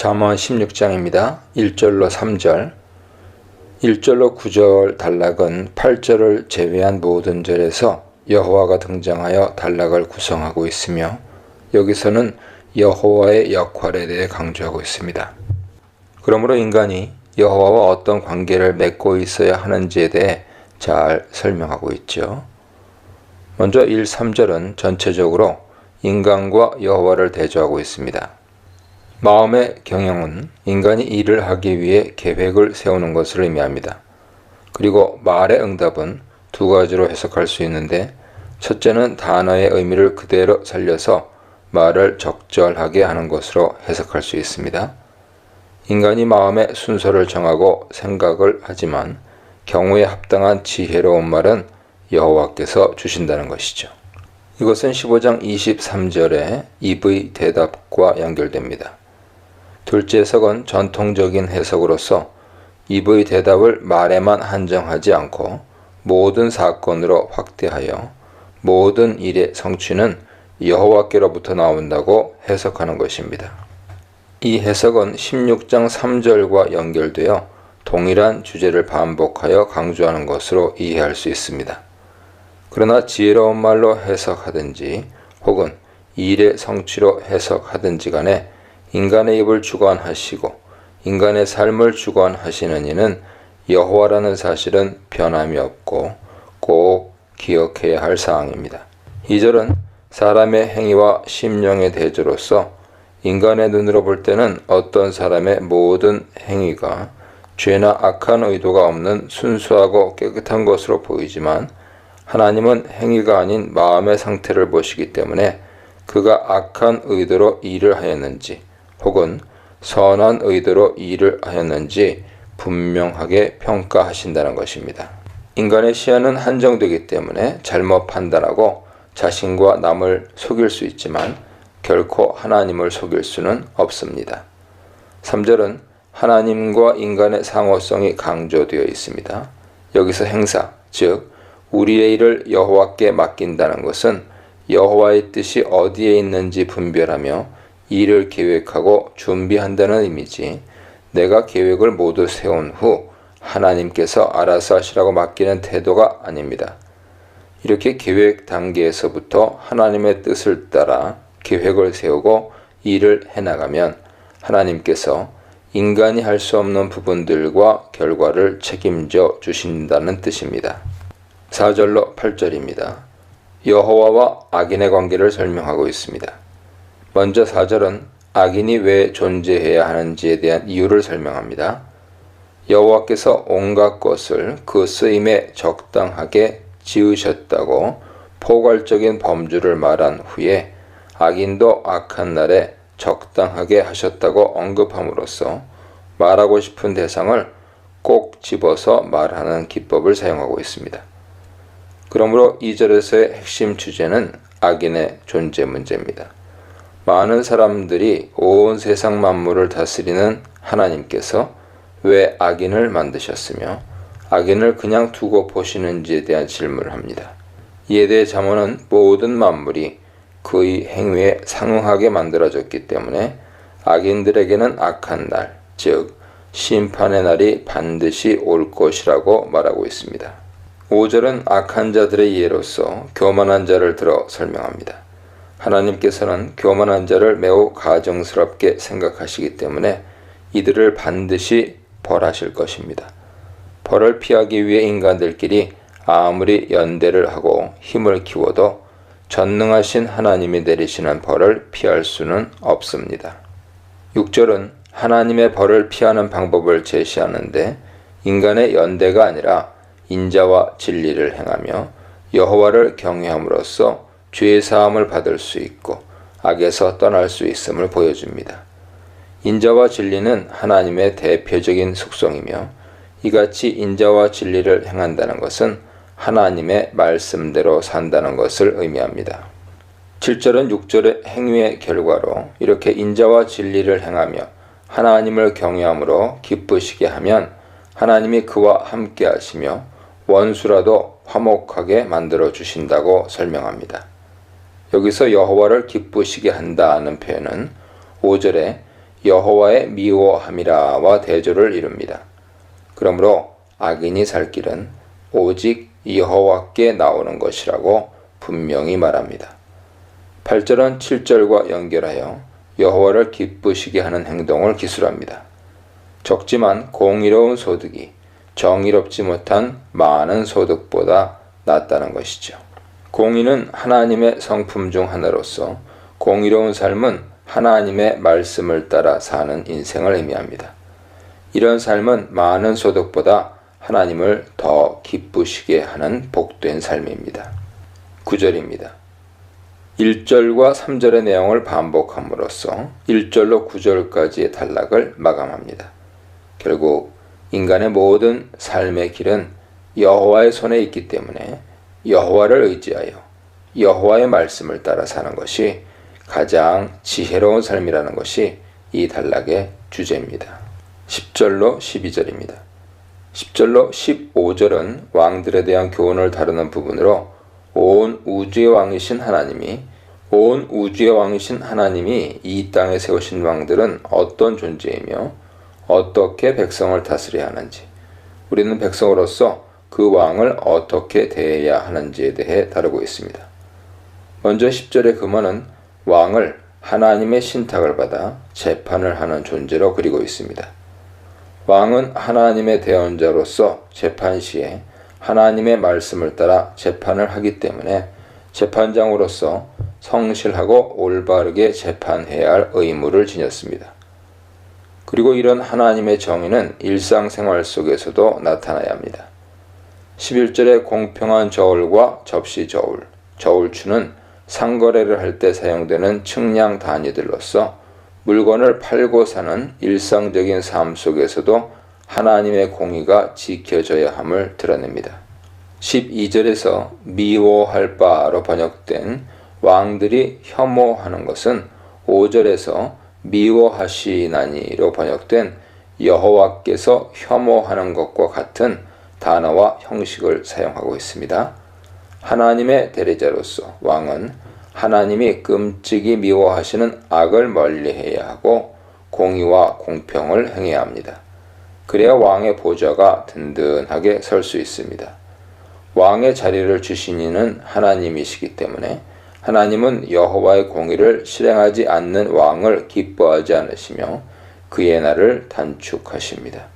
잠언 16장입니다. 1절로 3절, 1절로 9절 단락은 8절을 제외한 모든 절에서 여호와가 등장하여 단락을 구성하고 있으며 여기서는 여호와의 역할에 대해 강조하고 있습니다. 그러므로 인간이 여호와와 어떤 관계를 맺고 있어야 하는지에 대해 잘 설명하고 있죠. 먼저 1, 3절은 전체적으로 인간과 여호와를 대조하고 있습니다. 마음의 경영은 인간이 일을 하기 위해 계획을 세우는 것을 의미합니다. 그리고 말의 응답은 두 가지로 해석할 수 있는데, 첫째는 단어의 의미를 그대로 살려서 말을 적절하게 하는 것으로 해석할 수 있습니다. 인간이 마음의 순서를 정하고 생각을 하지만 경우에 합당한 지혜로운 말은 여호와께서 주신다는 것이죠. 이것은 15장 23절의 EV 대답과 연결됩니다. 둘째 해석은 전통적인 해석으로서 EV 대답을 말에만 한정하지 않고 모든 사건으로 확대하여 모든 일의 성취는 여호와께로부터 나온다고 해석하는 것입니다. 이 해석은 16장 3절과 연결되어 동일한 주제를 반복하여 강조하는 것으로 이해할 수 있습니다. 그러나 지혜로운 말로 해석하든지 혹은 일의 성취로 해석하든지 간에 인간의 입을 주관하시고 인간의 삶을 주관하시는 이는 여호와라는 사실은 변함이 없고 꼭 기억해야 할 사항입니다. 2절은 사람의 행위와 심령의 대조로서 인간의 눈으로 볼 때는 어떤 사람의 모든 행위가 죄나 악한 의도가 없는 순수하고 깨끗한 것으로 보이지만 하나님은 행위가 아닌 마음의 상태를 보시기 때문에 그가 악한 의도로 일을 하였는지 혹은 선한 의도로 일을 하였는지 분명하게 평가하신다는 것입니다. 인간의 시야는 한정되기 때문에 잘못 판단하고 자신과 남을 속일 수 있지만 결코 하나님을 속일 수는 없습니다. 3절은 하나님과 인간의 상호성이 강조되어 있습니다. 여기서 행사, 즉 우리의 일을 여호와께 맡긴다는 것은 여호와의 뜻이 어디에 있는지 분별하며 일을 계획하고 준비한다는 의미지, 내가 계획을 모두 세운 후 하나님께서 알아서 하시라고 맡기는 태도가 아닙니다. 이렇게 계획 단계에서부터 하나님의 뜻을 따라 계획을 세우고 일을 해나가면 하나님께서 인간이 할 수 없는 부분들과 결과를 책임져 주신다는 뜻입니다. 4절로 8절입니다. 여호와와 악인의 관계를 설명하고 있습니다. 먼저 4절은 악인이 왜 존재해야 하는지에 대한 이유를 설명합니다. 여호와께서 온갖 것을 그 쓰임에 적당하게 지으셨다고 포괄적인 범주를 말한 후에 악인도 악한 날에 적당하게 하셨다고 언급함으로써 말하고 싶은 대상을 꼭 집어서 말하는 기법을 사용하고 있습니다. 그러므로 2절에서의 핵심 주제는 악인의 존재 문제입니다. 많은 사람들이 온 세상 만물을 다스리는 하나님께서 왜 악인을 만드셨으며 악인을 그냥 두고 보시는지에 대한 질문을 합니다. 이에 대해 잠언은 모든 만물이 그의 행위에 상응하게 만들어졌기 때문에 악인들에게는 악한 날, 즉 심판의 날이 반드시 올 것이라고 말하고 있습니다. 5절은 악한 자들의 예로서 교만한 자를 들어 설명합니다. 하나님께서는 교만한 자를 매우 가증스럽게 생각하시기 때문에 이들을 반드시 벌하실 것입니다. 벌을 피하기 위해 인간들끼리 아무리 연대를 하고 힘을 키워도 전능하신 하나님이 내리시는 벌을 피할 수는 없습니다. 6절은 하나님의 벌을 피하는 방법을 제시하는데 인간의 연대가 아니라 인자와 진리를 행하며 여호와를 경외함으로써 죄 사함을 받을 수 있고 악에서 떠날 수 있음을 보여줍니다. 인자와 진리는 하나님의 대표적인 속성이며 이같이 인자와 진리를 행한다는 것은 하나님의 말씀대로 산다는 것을 의미합니다. 7절은 6절의 행위의 결과로 이렇게 인자와 진리를 행하며 하나님을 경외함으로 기쁘시게 하면 하나님이 그와 함께 하시며 원수라도 화목하게 만들어 주신다고 설명합니다. 여기서 여호와를 기쁘시게 한다는 표현은 5절에 여호와의 미워함이라와 대조를 이룹니다. 그러므로 악인이 살 길은 오직 여호와께 나오는 것이라고 분명히 말합니다. 8절은 7절과 연결하여 여호와를 기쁘시게 하는 행동을 기술합니다. 적지만 공의로운 소득이 정의롭지 못한 많은 소득보다 낫다는 것이죠. 공의는 하나님의 성품 중 하나로서 공의로운 삶은 하나님의 말씀을 따라 사는 인생을 의미합니다. 이런 삶은 많은 소득보다 하나님을 더 기쁘시게 하는 복된 삶입니다. 9절입니다. 1절과 3절의 내용을 반복함으로써 1절로 9절까지의 단락을 마감합니다. 결국 인간의 모든 삶의 길은 여호와의 손에 있기 때문에 여호와를 의지하여 여호와의 말씀을 따라 사는 것이 가장 지혜로운 삶이라는 것이 이 단락의 주제입니다. 10절로 12절입니다. 10절로 15절은 왕들에 대한 교훈을 다루는 부분으로 온 우주의 왕이신 하나님이 이 땅에 세우신 왕들은 어떤 존재이며 어떻게 백성을 다스려야 하는지, 우리는 백성으로서 그 왕을 어떻게 대해야 하는지에 대해 다루고 있습니다. 먼저 10절의 금원은 왕을 하나님의 신탁을 받아 재판을 하는 존재로 그리고 있습니다. 왕은 하나님의 대언자로서 재판 시에 하나님의 말씀을 따라 재판을 하기 때문에 재판장으로서 성실하고 올바르게 재판해야 할 의무를 지녔습니다. 그리고 이런 하나님의 정의는 일상생활 속에서도 나타나야 합니다. 11절의 공평한 저울과 접시 저울, 저울추는 상거래를 할 때 사용되는 측량 단위들로서 물건을 팔고 사는 일상적인 삶 속에서도 하나님의 공의가 지켜져야 함을 드러냅니다. 12절에서 미워할 바로 번역된 왕들이 혐오하는 것은 5절에서 미워하시나니로 번역된 여호와께서 혐오하는 것과 같은 단어와 형식을 사용하고 있습니다. 하나님의 대리자로서 왕은 하나님이 끔찍이 미워하시는 악을 멀리해야 하고 공의와 공평을 행해야 합니다. 그래야 왕의 보좌가 든든하게 설 수 있습니다. 왕의 자리를 주신 이는 하나님이시기 때문에 하나님은 여호와의 공의를 실행하지 않는 왕을 기뻐하지 않으시며 그의 날을 단축하십니다.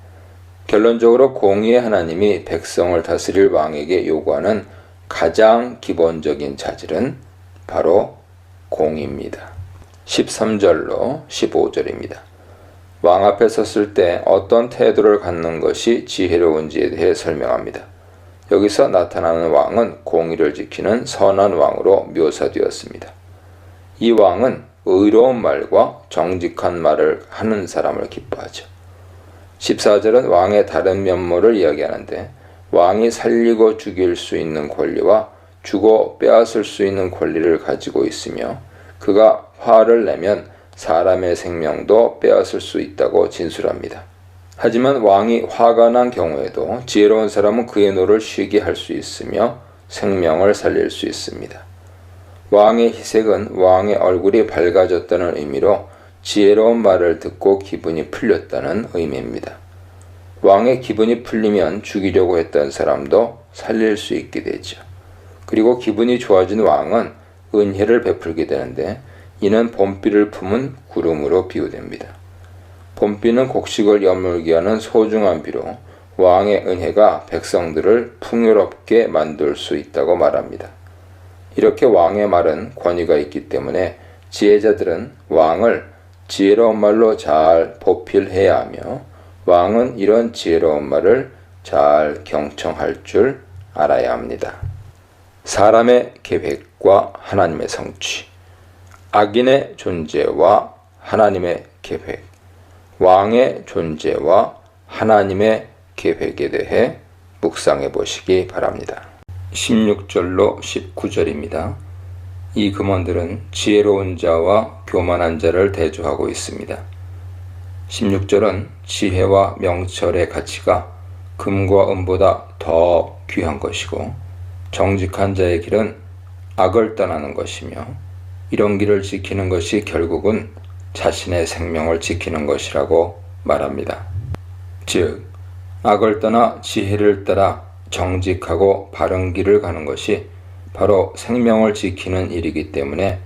결론적으로 공의의 하나님이 백성을 다스릴 왕에게 요구하는 가장 기본적인 자질은 바로 공의입니다. 13절로 15절입니다. 왕 앞에 섰을 때 어떤 태도를 갖는 것이 지혜로운지에 대해 설명합니다. 여기서 나타나는 왕은 공의를 지키는 선한 왕으로 묘사되었습니다. 이 왕은 의로운 말과 정직한 말을 하는 사람을 기뻐하죠. 14절은 왕의 다른 면모를 이야기하는데 왕이 살리고 죽일 수 있는 권리와 주고 빼앗을 수 있는 권리를 가지고 있으며 그가 화를 내면 사람의 생명도 빼앗을 수 있다고 진술합니다. 하지만 왕이 화가 난 경우에도 지혜로운 사람은 그의 노를 쉬게 할 수 있으며 생명을 살릴 수 있습니다. 왕의 희색은 왕의 얼굴이 밝아졌다는 의미로 지혜로운 말을 듣고 기분이 풀렸다는 의미입니다. 왕의 기분이 풀리면 죽이려고 했던 사람도 살릴 수 있게 되죠. 그리고 기분이 좋아진 왕은 은혜를 베풀게 되는데 이는 봄비를 품은 구름으로 비유됩니다. 봄비는 곡식을 여물게 하는 소중한 비로 왕의 은혜가 백성들을 풍요롭게 만들 수 있다고 말합니다. 이렇게 왕의 말은 권위가 있기 때문에 지혜자들은 왕을 지혜로운 말로 잘 보필해야 하며 왕은 이런 지혜로운 말을 잘 경청할 줄 알아야 합니다. 사람의 계획과 하나님의 성취, 악인의 존재와 하나님의 계획, 왕의 존재와 하나님의 계획에 대해 묵상해 보시기 바랍니다. 16절로 19절입니다. 이 금원들은 지혜로운 자와 교만한 자를 대조하고 있습니다. 16절은 지혜와 명철의 가치가 금과 은보다 더 귀한 것이고 정직한 자의 길은 악을 떠나는 것이며 이런 길을 지키는 것이 결국은 자신의 생명을 지키는 것이라고 말합니다. 즉, 악을 떠나 지혜를 따라 정직하고 바른 길을 가는 것이 바로 생명을 지키는 일이기 때문에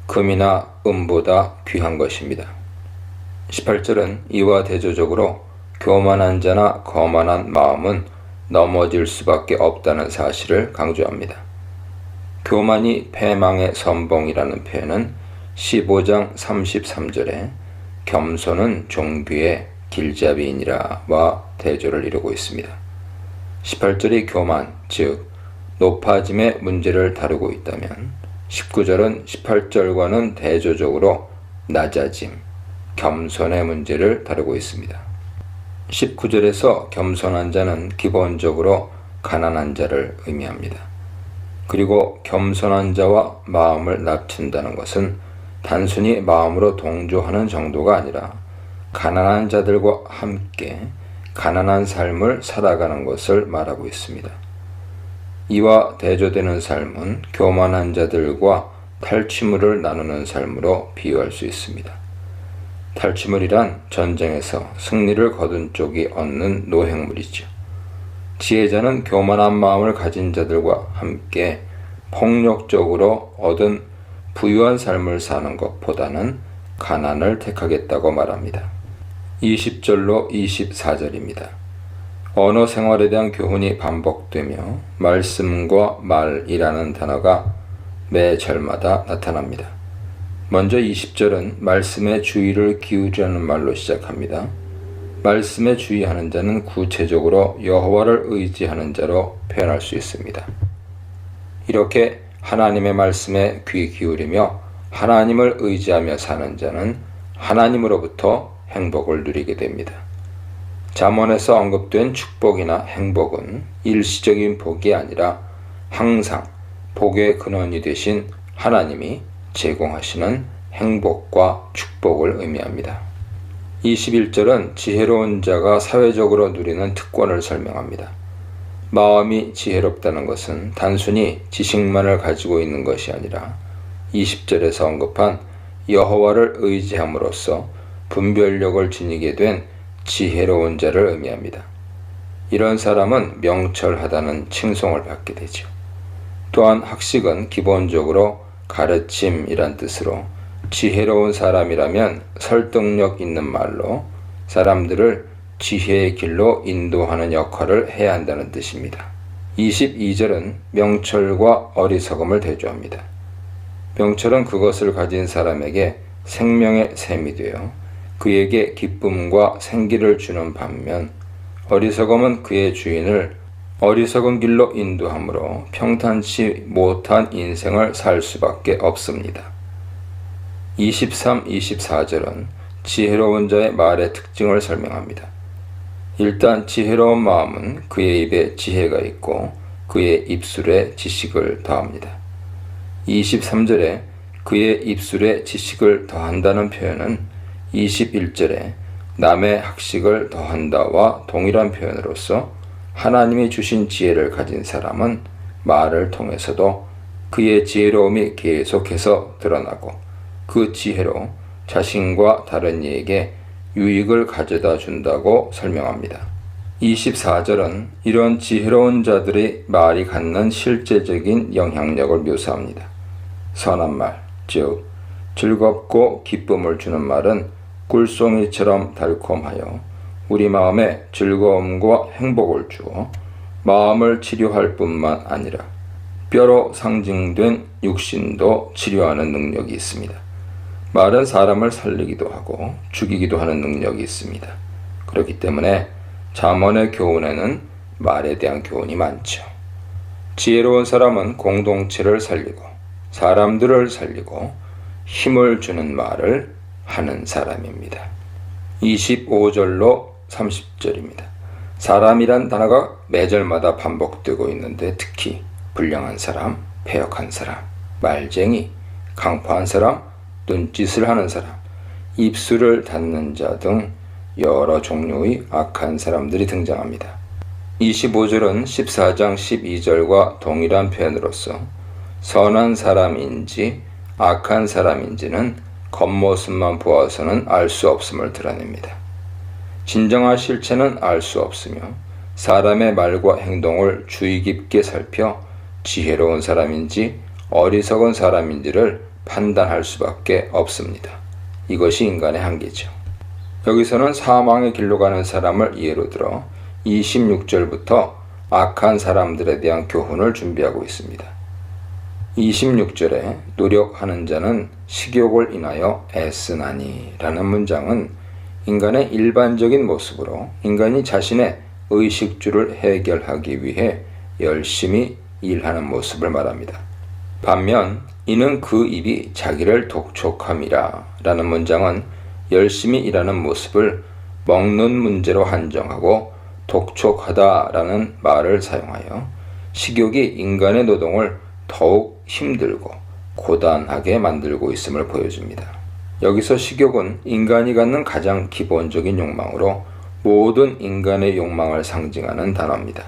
금이나 은보다 귀한 것입니다. 18절은 이와 대조적으로 교만한 자나 거만한 마음은 넘어질 수밖에 없다는 사실을 강조합니다. 교만이 패망의 선봉이라는 표현은 15장 33절에 겸손은 종귀의 길잡이이니라와 대조를 이루고 있습니다. 18절이 교만, 즉 높아짐의 문제를 다루고 있다면 19절은 18절과는 대조적으로 낮아짐, 겸손의 문제를 다루고 있습니다. 19절에서 겸손한 자는 기본적으로 가난한 자를 의미합니다. 그리고 겸손한 자와 마음을 낮춘다는 것은 단순히 마음으로 동조하는 정도가 아니라 가난한 자들과 함께 가난한 삶을 살아가는 것을 말하고 있습니다. 이와 대조되는 삶은 교만한 자들과 탈취물을 나누는 삶으로 비유할 수 있습니다. 탈취물이란 전쟁에서 승리를 거둔 쪽이 얻는 노획물이죠. 지혜자는 교만한 마음을 가진 자들과 함께 폭력적으로 얻은 부유한 삶을 사는 것보다는 가난을 택하겠다고 말합니다. 20절로 24절입니다. 언어 생활에 대한 교훈이 반복되며 말씀과 말이라는 단어가 매 절마다 나타납니다. 먼저 20절은 말씀에 주의를 기울이라는 말로 시작합니다. 말씀에 주의하는 자는 구체적으로 여호와를 의지하는 자로 표현할 수 있습니다. 이렇게 하나님의 말씀에 귀 기울이며 하나님을 의지하며 사는 자는 하나님으로부터 행복을 누리게 됩니다. 잠언에서 언급된 축복이나 행복은 일시적인 복이 아니라 항상 복의 근원이 되신 하나님이 제공하시는 행복과 축복을 의미합니다. 21절은 지혜로운 자가 사회적으로 누리는 특권을 설명합니다. 마음이 지혜롭다는 것은 단순히 지식만을 가지고 있는 것이 아니라 20절에서 언급한 여호와를 의지함으로써 분별력을 지니게 된 지혜로운 자를 의미합니다. 이런 사람은 명철하다는 칭송을 받게 되죠. 또한 학식은 기본적으로 가르침이란 뜻으로 지혜로운 사람이라면 설득력 있는 말로 사람들을 지혜의 길로 인도하는 역할을 해야 한다는 뜻입니다. 22절은 명철과 어리석음을 대조합니다. 명철은 그것을 가진 사람에게 생명의 샘이 되어 그에게 기쁨과 생기를 주는 반면 어리석음은 그의 주인을 어리석은 길로 인도하므로 평탄치 못한 인생을 살 수밖에 없습니다. 23, 24절은 지혜로운 자의 말의 특징을 설명합니다. 일단 지혜로운 마음은 그의 입에 지혜가 있고 그의 입술에 지식을 더합니다. 23절에 그의 입술에 지식을 더한다는 표현은 21절에 남의 학식을 더한다와 동일한 표현으로서 하나님이 주신 지혜를 가진 사람은 말을 통해서도 그의 지혜로움이 계속해서 드러나고 그 지혜로 자신과 다른 이에게 유익을 가져다 준다고 설명합니다. 24절은 이런 지혜로운 자들의 말이 갖는 실제적인 영향력을 묘사합니다. 선한 말, 즉 즐겁고 기쁨을 주는 말은 꿀송이처럼 달콤하여 우리 마음에 즐거움과 행복을 주어 마음을 치료할 뿐만 아니라 뼈로 상징된 육신도 치료하는 능력이 있습니다. 말은 사람을 살리기도 하고 죽이기도 하는 능력이 있습니다. 그렇기 때문에 잠언의 교훈에는 말에 대한 교훈이 많죠. 지혜로운 사람은 공동체를 살리고 사람들을 살리고 힘을 주는 말을 하는 사람입니다. 25절로 30절입니다. 사람이란 단어가 매절마다 반복되고 있는데 특히 불량한 사람, 패역한 사람, 말쟁이, 강포한 사람, 눈짓을 하는 사람, 입술을 닫는 자 등 여러 종류의 악한 사람들이 등장합니다. 25절은 14장 12절과 동일한 표현으로서 선한 사람인지 악한 사람인지는 겉모습만 보아서는 알 수 없음을 드러냅니다. 진정한 실체는 알 수 없으며 사람의 말과 행동을 주의 깊게 살펴 지혜로운 사람인지 어리석은 사람인지를 판단할 수밖에 없습니다. 이것이 인간의 한계죠. 여기서는 사망의 길로 가는 사람을 예로 들어 26절부터 악한 사람들에 대한 교훈을 준비하고 있습니다. 26절에 노력하는 자는 식욕을 인하여 애쓰나니 라는 문장은 인간의 일반적인 모습으로 인간이 자신의 의식주를 해결하기 위해 열심히 일하는 모습을 말합니다. 반면 이는 그 일이 자기를 독촉함이라 라는 문장은 열심히 일하는 모습을 먹는 문제로 한정하고 독촉하다 라는 말을 사용하여 식욕이 인간의 노동을 더욱 힘들고 고단하게 만들고 있음을 보여줍니다. 여기서 식욕은 인간이 갖는 가장 기본적인 욕망으로 모든 인간의 욕망을 상징하는 단어입니다.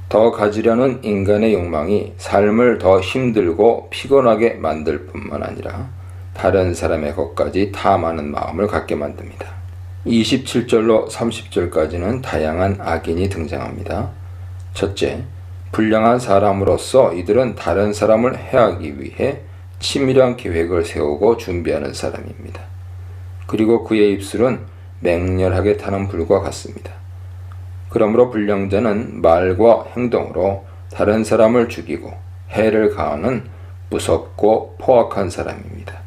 더 가지려는 인간의 욕망이 삶을 더 힘들고 피곤하게 만들 뿐만 아니라 다른 사람의 것까지 탐하는 마음을 갖게 만듭니다. 27절로 30절까지는 다양한 악인이 등장합니다. 첫째, 불량한 사람으로서 이들은 다른 사람을 해하기 위해 치밀한 계획을 세우고 준비하는 사람입니다. 그리고 그의 입술은 맹렬하게 타는 불과 같습니다. 그러므로 불량자는 말과 행동으로 다른 사람을 죽이고 해를 가하는 무섭고 포악한 사람입니다.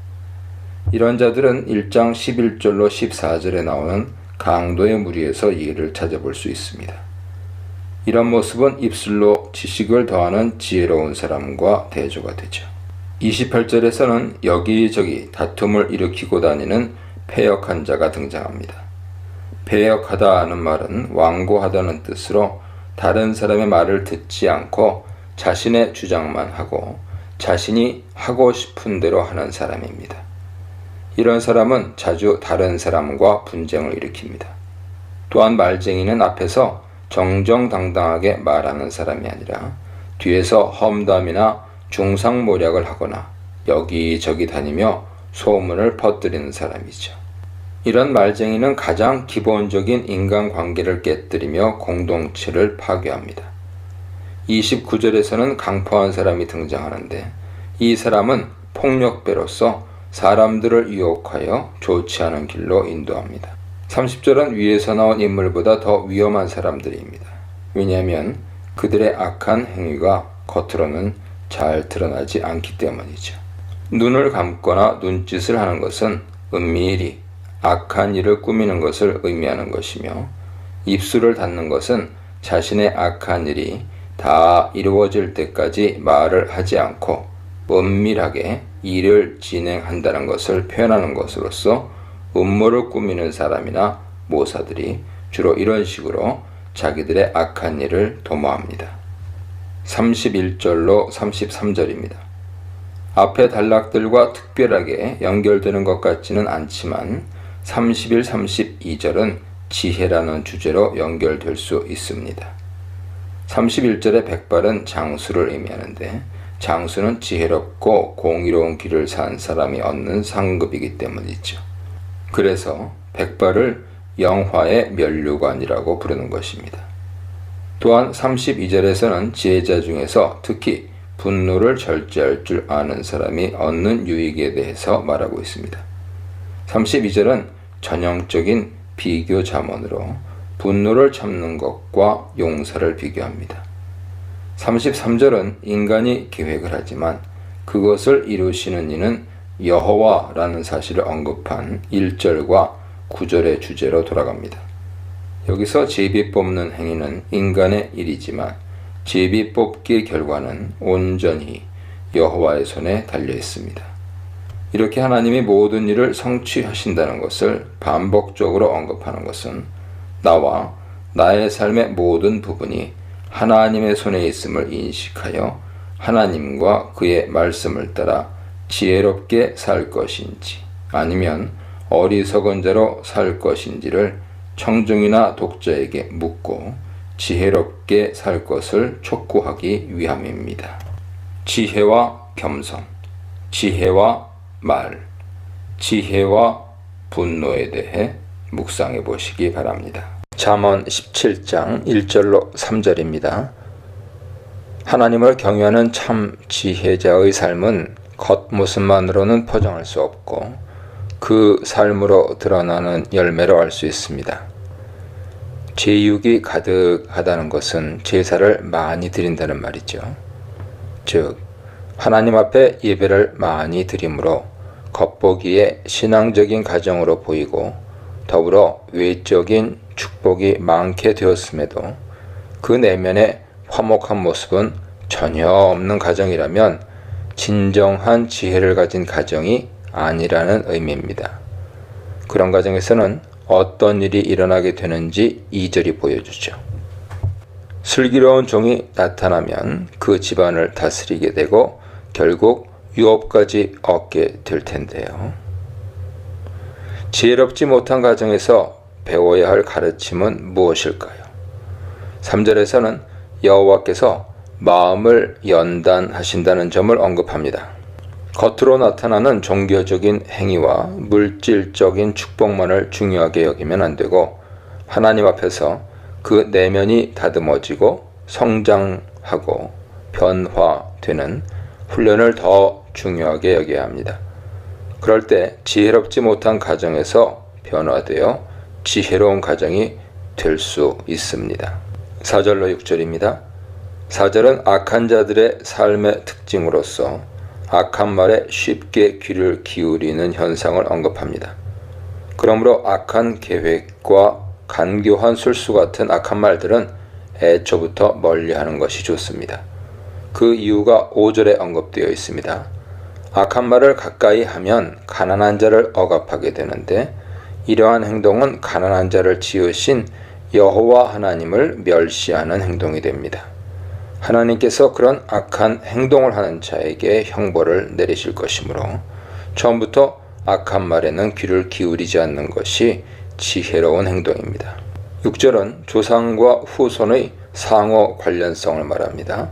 이런 자들은 1장 11절로 14절에 나오는 강도의 무리에서 이해를 찾아볼 수 있습니다. 이런 모습은 입술로 지식을 더하는 지혜로운 사람과 대조가 되죠. 28절에서는 여기저기 다툼을 일으키고 다니는 패역한 자가 등장합니다. 패역하다는 말은 완고하다는 뜻으로 다른 사람의 말을 듣지 않고 자신의 주장만 하고 자신이 하고 싶은 대로 하는 사람입니다. 이런 사람은 자주 다른 사람과 분쟁을 일으킵니다. 또한 말쟁이는 앞에서 정정당당하게 말하는 사람이 아니라 뒤에서 험담이나 중상모략을 하거나 여기저기 다니며 소문을 퍼뜨리는 사람이죠. 이런 말쟁이는 가장 기본적인 인간관계를 깨뜨리며 공동체를 파괴합니다. 29절에서는 강포한 사람이 등장하는데 이 사람은 폭력배로서 사람들을 유혹하여 좋지 않은 길로 인도합니다. 30절은 위에서 나온 인물보다 더 위험한 사람들입니다. 왜냐하면 그들의 악한 행위가 겉으로는 잘 드러나지 않기 때문이죠. 눈을 감거나 눈짓을 하는 것은 은밀히 악한 일을 꾸미는 것을 의미하는 것이며 입술을 닫는 것은 자신의 악한 일이 다 이루어질 때까지 말을 하지 않고 은밀하게 일을 진행한다는 것을 표현하는 것으로서 음모를 꾸미는 사람이나 모사들이 주로 이런 식으로 자기들의 악한 일을 도모합니다. 31절로 33절입니다. 앞의 단락들과 특별하게 연결되는 것 같지는 않지만 31, 32절은 지혜라는 주제로 연결될 수 있습니다. 31절의 백발은 장수를 의미하는데 장수는 지혜롭고 공의로운 길을 산 사람이 얻는 상급이기 때문이죠. 그래서 백발을 영화의 면류관이라고 부르는 것입니다. 또한 32절에서는 지혜자 중에서 특히 분노를 절제할 줄 아는 사람이 얻는 유익에 대해서 말하고 있습니다. 32절은 전형적인 비교 자문으로 분노를 참는 것과 용서를 비교합니다. 33절은 인간이 계획을 하지만 그것을 이루시는 이는 여호와라는 사실을 언급한 1절과 9절의 주제로 돌아갑니다. 여기서 제비 뽑는 행위는 인간의 일이지만 제비 뽑기의 결과는 온전히 여호와의 손에 달려 있습니다. 이렇게 하나님이 모든 일을 성취하신다는 것을 반복적으로 언급하는 것은 나와 나의 삶의 모든 부분이 하나님의 손에 있음을 인식하여 하나님과 그의 말씀을 따라 지혜롭게 살 것인지 아니면 어리석은 자로 살 것인지를 청중이나 독자에게 묻고 지혜롭게 살 것을 촉구하기 위함입니다. 지혜와 겸손, 지혜와 말, 지혜와 분노에 대해 묵상해 보시기 바랍니다. 잠언 17장 1절로 3절입니다. 하나님을 경외하는 참 지혜자의 삶은 겉모습만으로는 포장할 수 없고 그 삶으로 드러나는 열매로 알 수 있습니다. 제육이 가득하다는 것은 제사를 많이 드린다는 말이죠. 즉 하나님 앞에 예배를 많이 드림으로 겉보기에 신앙적인 가정으로 보이고 더불어 외적인 축복이 많게 되었음에도 그 내면의 화목한 모습은 전혀 없는 가정이라면 진정한 지혜를 가진 가정이 아니라는 의미입니다. 그런 가정에서는 어떤 일이 일어나게 되는지 2절이 보여주죠. 슬기로운 종이 나타나면 그 집안을 다스리게 되고 결국 유업까지 얻게 될 텐데요. 지혜롭지 못한 가정에서 배워야 할 가르침은 무엇일까요? 3절에서는 여호와께서 마음을 연단하신다는 점을 언급합니다. 겉으로 나타나는 종교적인 행위와 물질적인 축복만을 중요하게 여기면 안 되고 하나님 앞에서 그 내면이 다듬어지고 성장하고 변화되는 훈련을 더 중요하게 여겨야 합니다. 그럴 때 지혜롭지 못한 가정에서 변화되어 지혜로운 가정이 될 수 있습니다. 4절로 6절입니다. 4절은 악한 자들의 삶의 특징으로서 악한 말에 쉽게 귀를 기울이는 현상을 언급합니다. 그러므로 악한 계획과 간교한 술수 같은 악한 말들은 애초부터 멀리하는 것이 좋습니다. 그 이유가 5절에 언급되어 있습니다. 악한 말을 가까이 하면 가난한 자를 억압하게 되는데 이러한 행동은 가난한 자를 지으신 여호와 하나님을 멸시하는 행동이 됩니다. 하나님께서 그런 악한 행동을 하는 자에게 형벌을 내리실 것이므로 처음부터 악한 말에는 귀를 기울이지 않는 것이 지혜로운 행동입니다. 6절은 조상과 후손의 상호 관련성을 말합니다.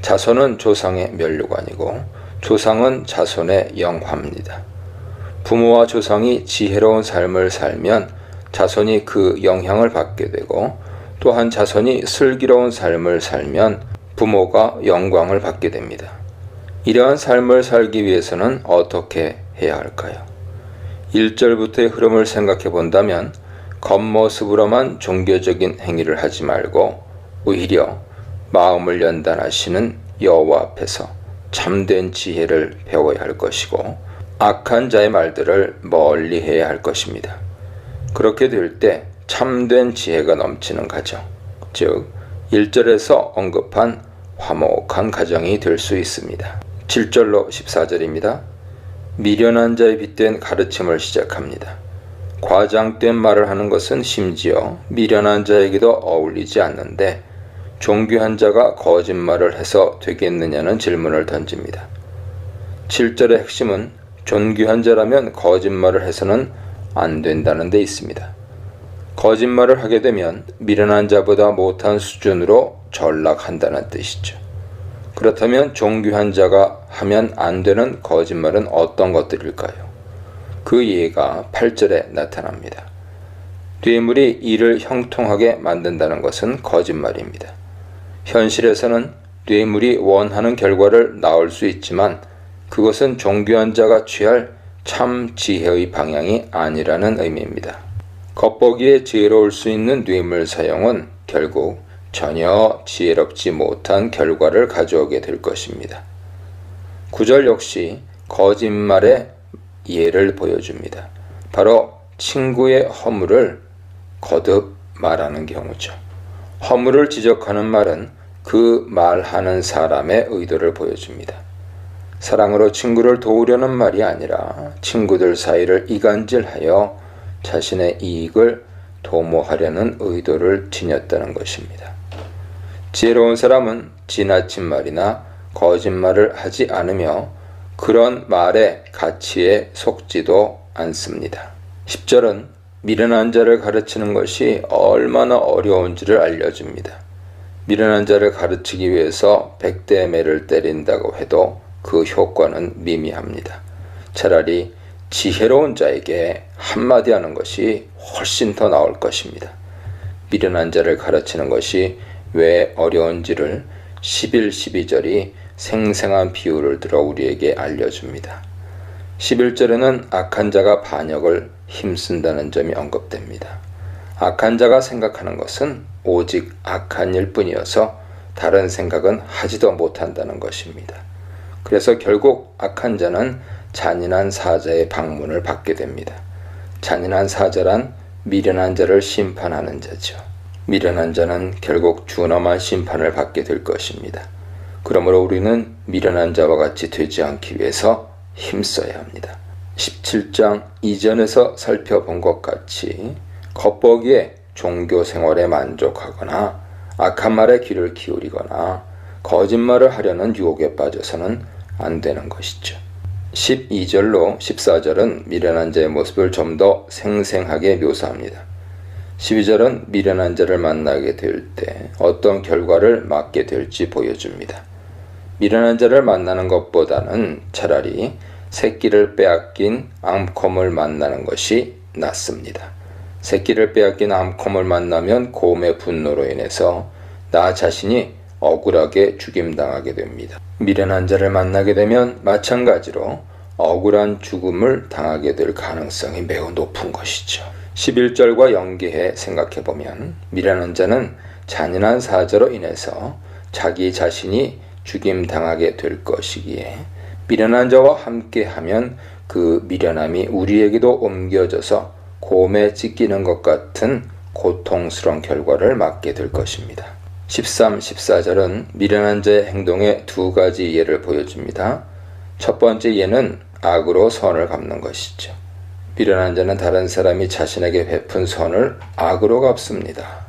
자손은 조상의 면류관이고 조상은 자손의 영화입니다. 부모와 조상이 지혜로운 삶을 살면 자손이 그 영향을 받게 되고 또한 자손이 슬기로운 삶을 살면 부모가 영광을 받게 됩니다. 이러한 삶을 살기 위해서는 어떻게 해야 할까요? 1절부터의 흐름을 생각해 본다면 겉모습으로만 종교적인 행위를 하지 말고 오히려 마음을 연단하시는 여호와 앞에서 참된 지혜를 배워야 할 것이고 악한 자의 말들을 멀리 해야 할 것입니다. 그렇게 될 때 참된 지혜가 넘치는 가정, 즉 1절에서 언급한 화목한 가정이 될 수 있습니다. 7절로 14절입니다. 미련한 자에 빗댄 가르침을 시작합니다. 과장된 말을 하는 것은 심지어 미련한 자에게도 어울리지 않는데 종교한 자가 거짓말을 해서 되겠느냐는 질문을 던집니다. 7절의 핵심은 존귀한 자라면 거짓말을 해서는 안 된다는 데 있습니다. 거짓말을 하게 되면 미련한 자보다 못한 수준으로 전락한다는 뜻이죠. 그렇다면 존귀한 자가 하면 안 되는 거짓말은 어떤 것들일까요? 그 예가 8절에 나타납니다. 뇌물이 일을 형통하게 만든다는 것은 거짓말입니다. 현실에서는 뇌물이 원하는 결과를 낳을 수 있지만 그것은 존귀한 자가 취할 참 지혜의 방향이 아니라는 의미입니다. 겉보기에 지혜로울 수 있는 뇌물 사용은 결국 전혀 지혜롭지 못한 결과를 가져오게 될 것입니다. 9절 역시 거짓말의 예를 보여줍니다. 바로 친구의 허물을 거듭 말하는 경우죠. 허물을 지적하는 말은 그 말하는 사람의 의도를 보여줍니다. 사랑으로 친구를 도우려는 말이 아니라 친구들 사이를 이간질하여 자신의 이익을 도모하려는 의도를 지녔다는 것입니다. 지혜로운 사람은 지나친 말이나 거짓말을 하지 않으며 그런 말의 가치에 속지도 않습니다. 10절은 미련한 자를 가르치는 것이 얼마나 어려운지를 알려줍니다. 미련한 자를 가르치기 위해서 100대 매를 때린다고 해도 그 효과는 미미합니다. 차라리 지혜로운 자에게 한마디 하는 것이 훨씬 더 나을 것입니다. 미련한 자를 가르치는 것이 왜 어려운지를 11, 12절이 생생한 비유를 들어 우리에게 알려줍니다. 11절에는 악한 자가 반역을 힘쓴다는 점이 언급됩니다. 악한 자가 생각하는 것은 오직 악한 일 뿐이어서 다른 생각은 하지도 못한다는 것입니다. 그래서 결국 악한 자는 잔인한 사자의 방문을 받게 됩니다. 잔인한 사자란 미련한 자를 심판하는 자죠. 미련한 자는 결국 준엄한 심판을 받게 될 것입니다. 그러므로 우리는 미련한 자와 같이 되지 않기 위해서 힘써야 합니다. 17장 이전에서 살펴본 것 같이 겉보기에 종교 생활에 만족하거나 악한 말에 귀를 기울이거나 거짓말을 하려는 유혹에 빠져서는 안 되는 것이죠. 12절로 14절은 미련한 자의 모습을 좀 더 생생하게 묘사합니다. 12절은 미련한 자를 만나게 될 때 어떤 결과를 맞게 될지 보여줍니다. 미련한 자를 만나는 것보다는 차라리 새끼를 빼앗긴 암컴을 만나는 것이 낫습니다. 새끼를 빼앗긴 암컴을 만나면 곰의 분노로 인해서 나 자신이 억울하게 죽임당하게 됩니다. 미련한 자를 만나게 되면 마찬가지로 억울한 죽음을 당하게 될 가능성이 매우 높은 것이죠. 11절과 연계해 생각해보면 미련한 자는 잔인한 사자로 인해서 자기 자신이 죽임당하게 될 것이기에 미련한 자와 함께하면 그 미련함이 우리에게도 옮겨져서 곰에 찢기는 것 같은 고통스러운 결과를 맞게 될 것입니다. 13, 14절은 미련한 자의 행동의 두 가지 예를 보여줍니다. 첫 번째 예는 악으로 선을 갚는 것이죠. 미련한 자는 다른 사람이 자신에게 베푼 선을 악으로 갚습니다.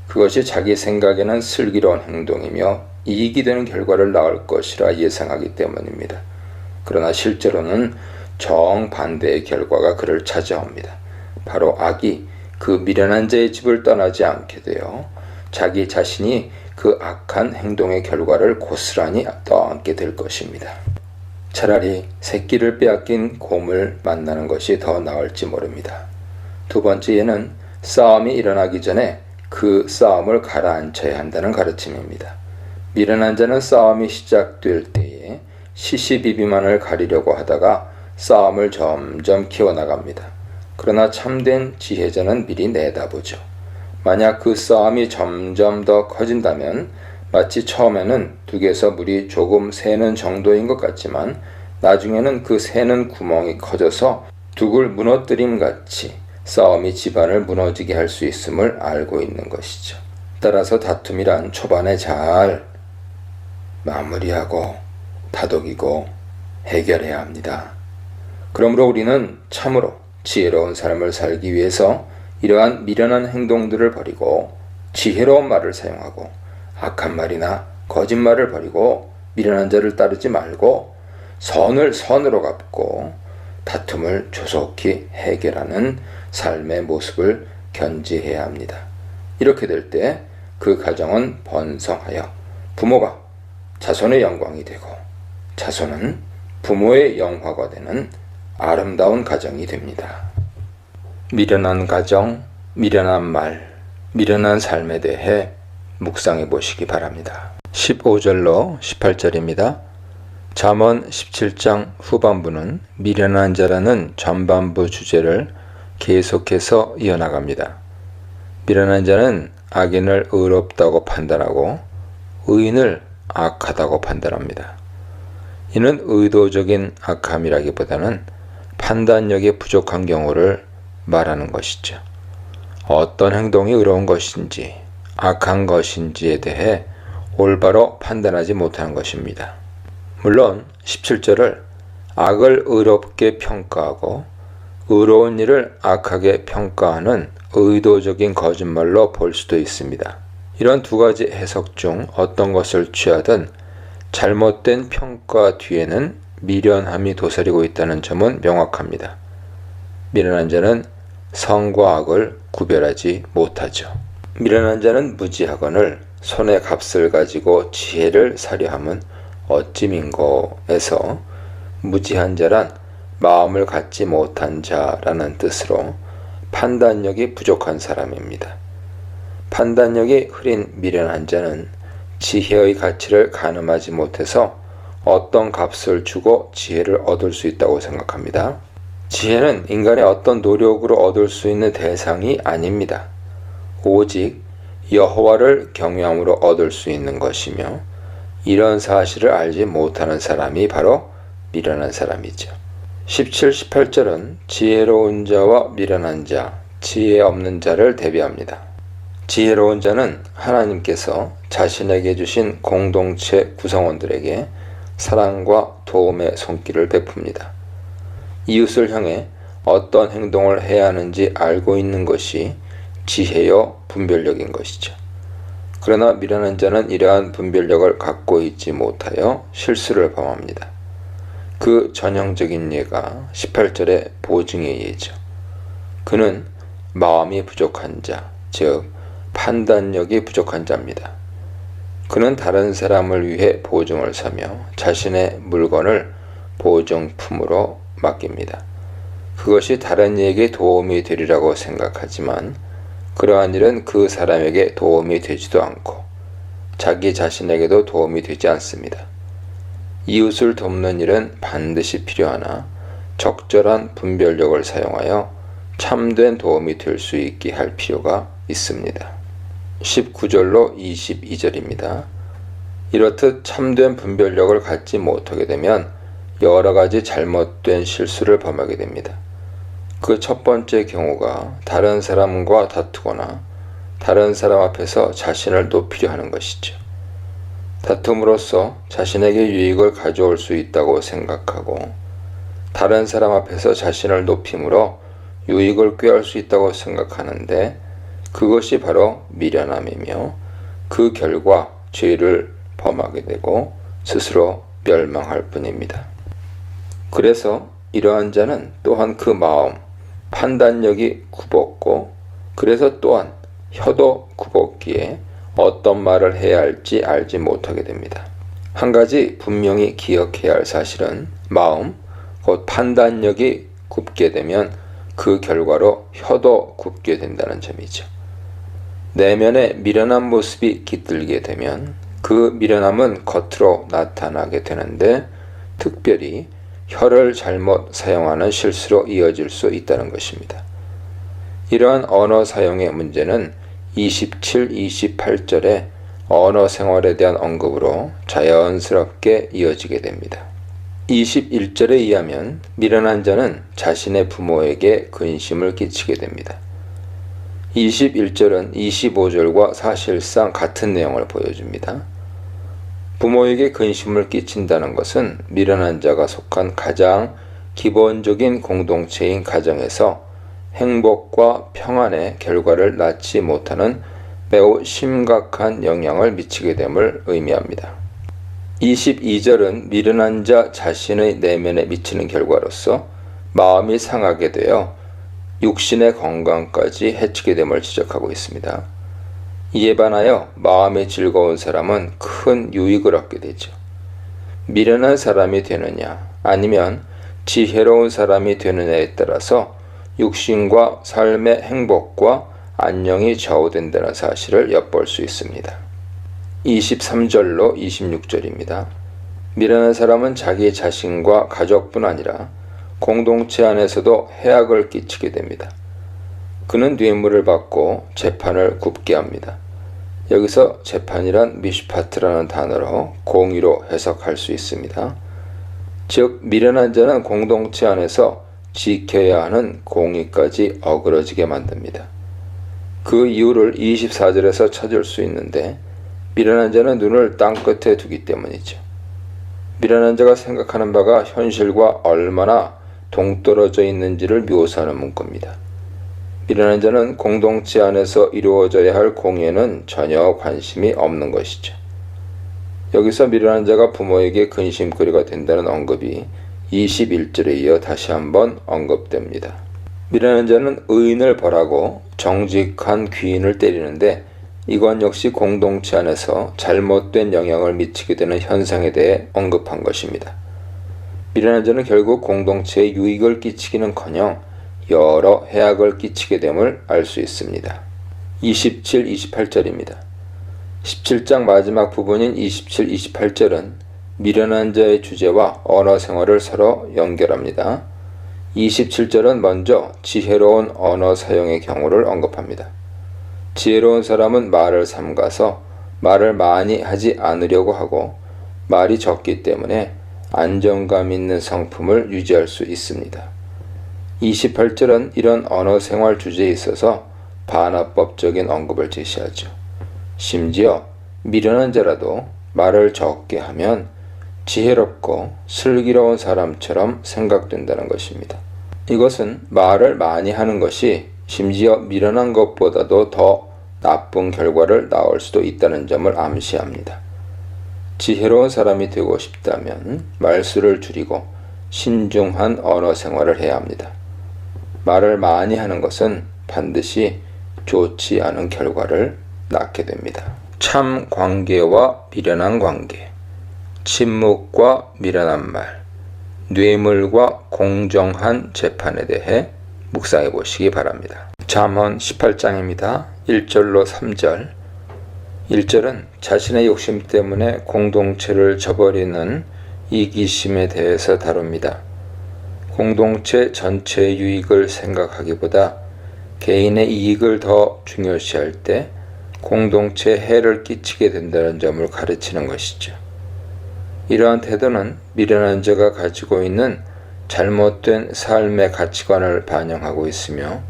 그것이 자기 생각에는 슬기로운 행동이며 이익이 되는 결과를 낳을 것이라 예상하기 때문입니다. 그러나 실제로는 정반대의 결과가 그를 찾아옵니다. 바로 악이 그 미련한 자의 집을 떠나지 않게 되어 자기 자신이 그 악한 행동의 결과를 고스란히 떠안게 될 것입니다. 차라리 새끼를 빼앗긴 곰을 만나는 것이 더 나을지 모릅니다. 두 번째에는 싸움이 일어나기 전에 그 싸움을 가라앉혀야 한다는 가르침입니다. 미련한 자는 싸움이 시작될 때에 시시비비만을 가리려고 하다가 싸움을 점점 키워나갑니다. 그러나 참된 지혜자는 미리 내다보죠. 만약 그 싸움이 점점 더 커진다면 마치 처음에는 둑에서 물이 조금 새는 정도인 것 같지만 나중에는 그 새는 구멍이 커져서 둑을 무너뜨림 같이 싸움이 집안을 무너지게 할 수 있음을 알고 있는 것이죠. 따라서 다툼이란 초반에 잘 마무리하고 다독이고 해결해야 합니다. 그러므로 우리는 참으로 지혜로운 삶을 살기 위해서 이러한 미련한 행동들을 버리고 지혜로운 말을 사용하고 악한 말이나 거짓말을 버리고 미련한 자를 따르지 말고 선을 선으로 갚고 다툼을 조속히 해결하는 삶의 모습을 견지해야 합니다. 이렇게 될 때 그 가정은 번성하여 부모가 자손의 영광이 되고 자손은 부모의 영화가 되는 아름다운 가정이 됩니다. 미련한 가정, 미련한 말, 미련한 삶에 대해 묵상해 보시기 바랍니다. 15절로 18절입니다. 잠언 17장 후반부는 미련한 자라는 전반부 주제를 계속해서 이어나갑니다. 미련한 자는 악인을 의롭다고 판단하고 의인을 악하다고 판단합니다. 이는 의도적인 악함이라기보다는 판단력이 부족한 경우를 말하는 것이죠. 어떤 행동이 의로운 것인지 악한 것인지에 대해 올바로 판단하지 못하는 것입니다. 물론 17절을 악을 의롭게 평가하고 의로운 일을 악하게 평가하는 의도적인 거짓말로 볼 수도 있습니다. 이런 두 가지 해석 중 어떤 것을 취하든 잘못된 평가 뒤에는 미련함이 도사리고 있다는 점은 명확합니다. 미련한 자는 선과 악을 구별하지 못하죠. 미련한 자는 무지하거늘 손의 값을 가지고 지혜를 사려 함은 어찌민고에서 무지한 자란 마음을 갖지 못한 자라는 뜻으로 판단력이 부족한 사람입니다. 판단력이 흐린 미련한 자는 지혜의 가치를 가늠하지 못해서 어떤 값을 주고 지혜를 얻을 수 있다고 생각합니다. 지혜는 인간의 어떤 노력으로 얻을 수 있는 대상이 아닙니다. 오직 여호와를 경외함으로 얻을 수 있는 것이며, 이런 사실을 알지 못하는 사람이 바로 미련한 사람이죠. 17, 18절은 지혜로운 자와 미련한 자, 지혜 없는 자를 대비합니다. 지혜로운 자는 하나님께서 자신에게 주신 공동체 구성원들에게 사랑과 도움의 손길을 베풉니다. 이웃을 향해 어떤 행동을 해야 하는지 알고 있는 것이 지혜요 분별력인 것이죠. 그러나 미련한 자는 이러한 분별력을 갖고 있지 못하여 실수를 범합니다. 그 전형적인 예가 18절의 보증의 예죠. 그는 마음이 부족한 자, 즉 판단력이 부족한 자입니다. 그는 다른 사람을 위해 보증을 서며 자신의 물건을 보증품으로 맡깁니다. 그것이 다른 이에게 도움이 되리라고 생각하지만 그러한 일은 그 사람에게 도움이 되지도 않고 자기 자신에게도 도움이 되지 않습니다. 이웃을 돕는 일은 반드시 필요하나 적절한 분별력을 사용하여 참된 도움이 될 수 있게 할 필요가 있습니다. 19절로 22절입니다. 이렇듯 참된 분별력을 갖지 못하게 되면 여러 가지 잘못된 실수를 범하게 됩니다. 그 첫 번째 경우가 다른 사람과 다투거나 다른 사람 앞에서 자신을 높이려 하는 것이죠. 다툼으로써 자신에게 유익을 가져올 수 있다고 생각하고 다른 사람 앞에서 자신을 높임으로 유익을 꾀할 수 있다고 생각하는데, 그것이 바로 미련함이며 그 결과 죄를 범하게 되고 스스로 멸망할 뿐입니다. 그래서 이러한 자는 또한 그 마음, 판단력이 굽었고, 그래서 또한 혀도 굽었기에 어떤 말을 해야 할지 알지 못하게 됩니다. 한 가지 분명히 기억해야 할 사실은 마음, 곧 판단력이 굽게 되면 그 결과로 혀도 굽게 된다는 점이죠. 내면의 미련한 모습이 깃들게 되면 그 미련함은 겉으로 나타나게 되는데, 특별히 혀를 잘못 사용하는 실수로 이어질 수 있다는 것입니다. 이러한 언어 사용의 문제는 27, 28절의 언어 생활에 대한 언급으로 자연스럽게 이어지게 됩니다. 21절에 의하면 미련한 자는 자신의 부모에게 근심을 끼치게 됩니다. 21절은 25절과 사실상 같은 내용을 보여줍니다. 부모에게 근심을 끼친다는 것은 미련한 자가 속한 가장 기본적인 공동체인 가정에서 행복과 평안의 결과를 낳지 못하는 매우 심각한 영향을 미치게 됨을 의미합니다. 22절은 미련한 자 자신의 내면에 미치는 결과로서 마음이 상하게 되어 육신의 건강까지 해치게 됨을 지적하고 있습니다. 이에 반하여 마음이 즐거운 사람은 큰 유익을 얻게 되죠. 미련한 사람이 되느냐 아니면 지혜로운 사람이 되느냐에 따라서 육신과 삶의 행복과 안녕이 좌우된다는 사실을 엿볼 수 있습니다. 23절로 26절입니다. 미련한 사람은 자기 자신과 가족뿐 아니라 공동체 안에서도 해악을 끼치게 됩니다. 그는 뇌물을 받고 재판을 굽게 합니다. 여기서 재판이란 미슈파트라는 단어로 공의로 해석할 수 있습니다. 즉 미련한 자는 공동체 안에서 지켜야 하는 공의까지 어그러지게 만듭니다. 그 이유를 24절에서 찾을 수 있는데, 미련한 자는 눈을 땅끝에 두기 때문이죠. 미련한 자가 생각하는 바가 현실과 얼마나 동떨어져 있는지를 묘사하는 문구입니다. 미련한 자는 공동체 안에서 이루어져야 할 공예는 전혀 관심이 없는 것이죠. 여기서 미련한 자가 부모에게 근심거리가 된다는 언급이 21절에 이어 다시 한번 언급됩니다. 미련한 자는 의인을 벌하고 정직한 귀인을 때리는데, 이건 역시 공동체 안에서 잘못된 영향을 미치게 되는 현상에 대해 언급한 것입니다. 미련한 자는 결국 공동체에 유익을 끼치기는커녕 여러 해악을 끼치게 됨을 알 수 있습니다. 27, 28절입니다. 17장 마지막 부분인 27, 28절은 미련한 자의 주제와 언어 생활을 서로 연결합니다. 27절은 먼저 지혜로운 언어 사용의 경우를 언급합니다. 지혜로운 사람은 말을 삼가서 말을 많이 하지 않으려고 하고 말이 적기 때문에 안정감 있는 성품을 유지할 수 있습니다. 28절은 이런 언어 생활 주제에 있어서 반화법적인 언급을 제시하죠. 심지어 미련한 자라도 말을 적게 하면 지혜롭고 슬기로운 사람처럼 생각된다는 것입니다. 이것은 말을 많이 하는 것이 심지어 미련한 것보다도 더 나쁜 결과를 낳을 수도 있다는 점을 암시합니다. 지혜로운 사람이 되고 싶다면 말수를 줄이고 신중한 언어 생활을 해야 합니다. 말을 많이 하는 것은 반드시 좋지 않은 결과를 낳게 됩니다. 참 관계와 미련한 관계, 침묵과 미련한 말, 뇌물과 공정한 재판에 대해 묵상해 보시기 바랍니다. 잠언 18장입니다. 1절로 3절. 1절은 자신의 욕심 때문에 공동체를 저버리는 이기심에 대해서 다룹니다. 공동체 전체의 유익을 생각하기보다 개인의 이익을 더 중요시할 때 공동체에 해를 끼치게 된다는 점을 가르치는 것이죠. 이러한 태도는 미련한 자가 가지고 있는 잘못된 삶의 가치관을 반영하고 있으며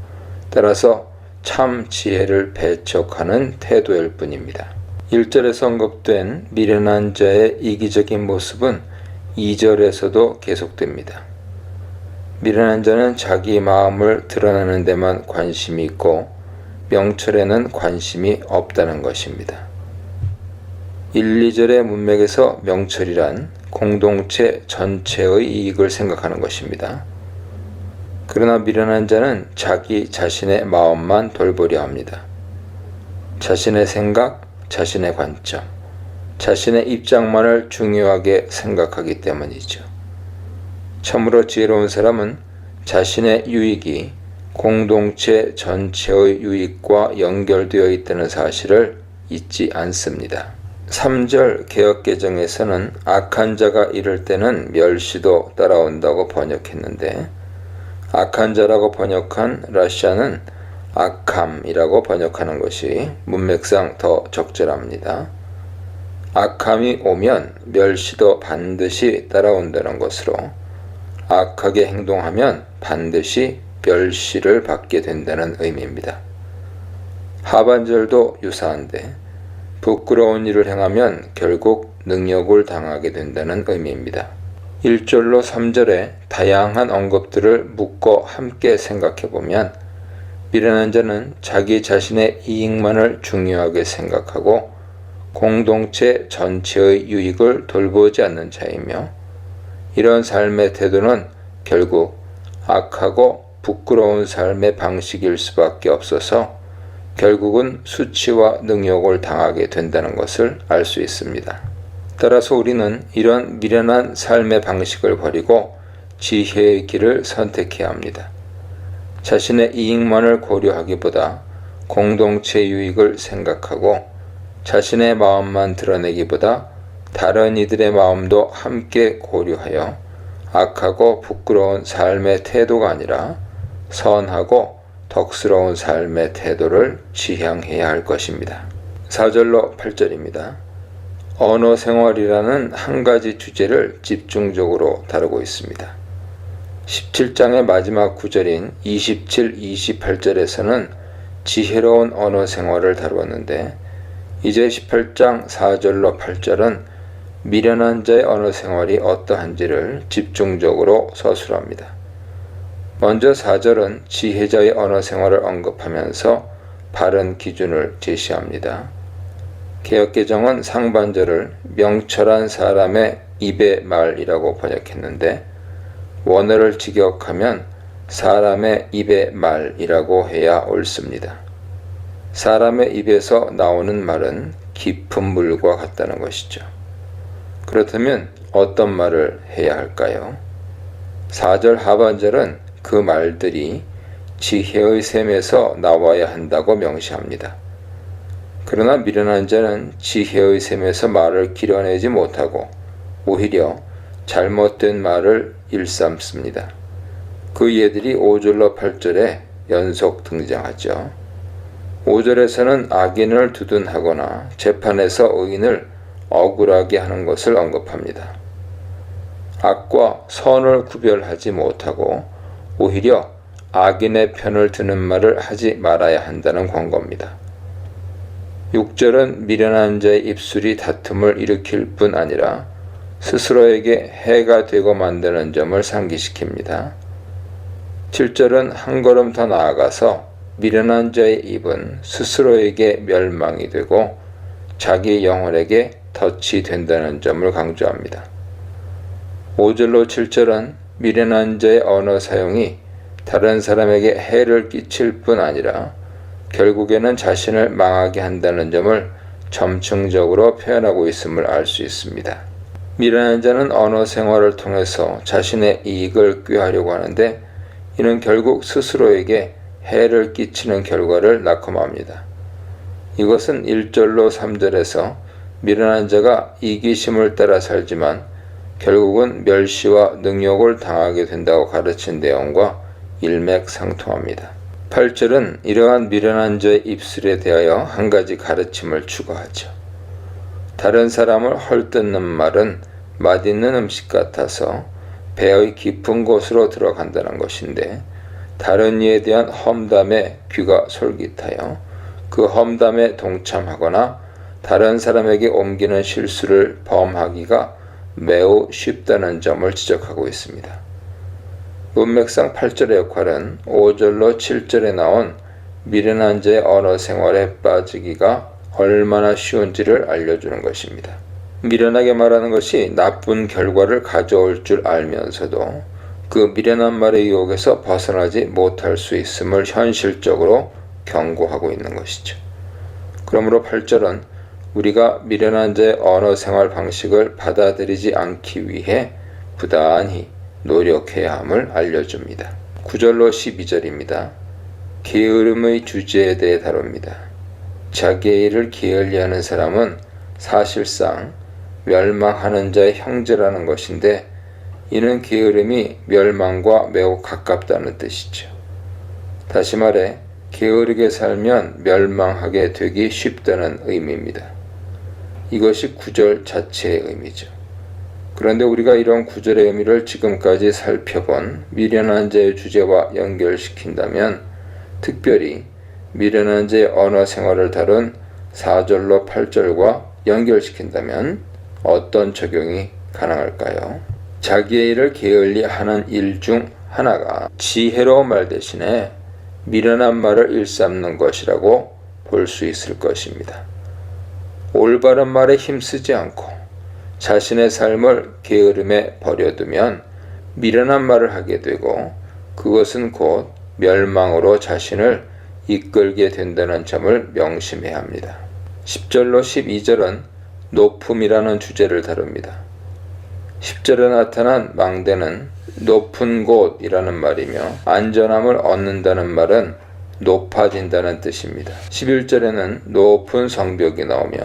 따라서 참 지혜를 배척하는 태도일 뿐입니다. 1절에서 언급된 미련한 자의 이기적인 모습은 2절에서도 계속됩니다. 미련한 자는 자기 마음을 드러내는 데만 관심이 있고 명철에는 관심이 없다는 것입니다. 1, 2절의 문맥에서 명철이란 공동체 전체의 이익을 생각하는 것입니다. 그러나 미련한 자는 자기 자신의 마음만 돌보려 합니다. 자신의 생각, 자신의 관점, 자신의 입장만을 중요하게 생각하기 때문이죠. 참으로 지혜로운 사람은 자신의 유익이 공동체 전체의 유익과 연결되어 있다는 사실을 잊지 않습니다. 3절 개역개정에서는 악한 자가 이를 때는 멸시도 따라온다고 번역했는데 악한 자라고 번역한 라시아는 악함이라고 번역하는 것이 문맥상 더 적절합니다. 악함이 오면 멸시도 반드시 따라온다는 것으로 악하게 행동하면 반드시 멸시를 받게 된다는 의미입니다. 하반절도 유사한데 부끄러운 일을 행하면 결국 능욕을 당하게 된다는 의미입니다. 1절로 3절의 다양한 언급들을 묶어 함께 생각해보면 미련한 자는 자기 자신의 이익만을 중요하게 생각하고 공동체 전체의 유익을 돌보지 않는 자이며 이런 삶의 태도는 결국 악하고 부끄러운 삶의 방식일 수밖에 없어서 결국은 수치와 능욕을 당하게 된다는 것을 알 수 있습니다. 따라서 우리는 이런 미련한 삶의 방식을 버리고 지혜의 길을 선택해야 합니다. 자신의 이익만을 고려하기보다 공동체 유익을 생각하고 자신의 마음만 드러내기보다 다른 이들의 마음도 함께 고려하여 악하고 부끄러운 삶의 태도가 아니라 선하고 덕스러운 삶의 태도를 지향해야 할 것입니다. 4절로 8절입니다. 언어 생활이라는 한 가지 주제를 집중적으로 다루고 있습니다. 17장의 마지막 구절인 27, 28절에서는 지혜로운 언어 생활을 다루었는데 이제 18장 4절로 8절은 미련한 자의 언어 생활이 어떠한지를 집중적으로 서술합니다. 먼저 4절은 지혜자의 언어 생활을 언급하면서 바른 기준을 제시합니다. 개역개정은 상반절을 명철한 사람의 입의 말이라고 번역했는데 원어를 직역하면 사람의 입의 말이라고 해야 옳습니다. 사람의 입에서 나오는 말은 깊은 물과 같다는 것이죠. 그렇다면 어떤 말을 해야 할까요? 4절 하반절은 그 말들이 지혜의 셈에서 나와야 한다고 명시합니다. 그러나 미련한 자는 지혜의 셈에서 말을 길어내지 못하고 오히려 잘못된 말을 일삼습니다. 그 예들이 5절로 8절에 연속 등장하죠. 5절에서는 악인을 두둔하거나 재판에서 의인을 억울하게 하는 것을 언급합니다. 악과 선을 구별하지 못하고 오히려 악인의 편을 드는 말을 하지 말아야 한다는 권고입니다. 6절은 미련한 자의 입술이 다툼을 일으킬 뿐 아니라 스스로에게 해가 되고 만드는 점을 상기시킵니다. 7절은 한 걸음 더 나아가서 미련한 자의 입은 스스로에게 멸망이 되고 자기 영혼에게 덫이 된다는 점을 강조합니다. 5절로 7절은 미련한 자의 언어 사용이 다른 사람에게 해를 끼칠 뿐 아니라 결국에는 자신을 망하게 한다는 점을 점층적으로 표현하고 있음을 알 수 있습니다. 미련한 자는 언어 생활을 통해서 자신의 이익을 꾀하려고 하는데 이는 결국 스스로에게 해를 끼치는 결과를 낙험합니다. 이것은 1절로 3절에서 미련한 자가 이기심을 따라 살지만 결국은 멸시와 능욕을 당하게 된다고 가르친 내용과 일맥상통합니다. 8절은 이러한 미련한 자의 입술에 대하여 한 가지 가르침을 추가하죠. 다른 사람을 헐뜯는 말은 맛있는 음식 같아서 배의 깊은 곳으로 들어간다는 것인데 다른 이에 대한 험담에 귀가 솔깃하여 그 험담에 동참하거나 다른 사람에게 옮기는 실수를 범하기가 매우 쉽다는 점을 지적하고 있습니다. 문맥상 8절의 역할은 5절로 7절에 나온 미련한 자의 언어 생활에 빠지기가 얼마나 쉬운지를 알려주는 것입니다. 미련하게 말하는 것이 나쁜 결과를 가져올 줄 알면서도 그 미련한 말의 유혹에서 벗어나지 못할 수 있음을 현실적으로 경고하고 있는 것이죠. 그러므로 8절은 우리가 미련한 자의 언어 생활 방식을 받아들이지 않기 위해 부단히 노력해야 함을 알려줍니다. 9절로 12절입니다. 게으름의 주제에 대해 다룹니다. 자기의 일을 게을리하는 사람은 사실상 멸망하는 자의 형제라는 것인데 이는 게으름이 멸망과 매우 가깝다는 뜻이죠. 다시 말해 게으르게 살면 멸망하게 되기 쉽다는 의미입니다. 이것이 9절 자체의 의미죠. 그런데 우리가 이런 9절의 의미를 지금까지 살펴본 미련한 자의 주제와 연결시킨다면 특별히 미련한 자의 언어 생활을 다룬 4절로 8절과 연결시킨다면 어떤 적용이 가능할까요? 자기의 일을 게을리 하는 일 중 하나가 지혜로운 말 대신에 미련한 말을 일삼는 것이라고 볼 수 있을 것입니다. 올바른 말에 힘쓰지 않고 자신의 삶을 게으름에 버려두면 미련한 말을 하게 되고 그것은 곧 멸망으로 자신을 이끌게 된다는 점을 명심해야 합니다. 10절로 12절은 높음이라는 주제를 다룹니다. 10절에 나타난 망대는 높은 곳이라는 말이며 안전함을 얻는다는 말은 높아진다는 뜻입니다. 11절에는 높은 성벽이 나오며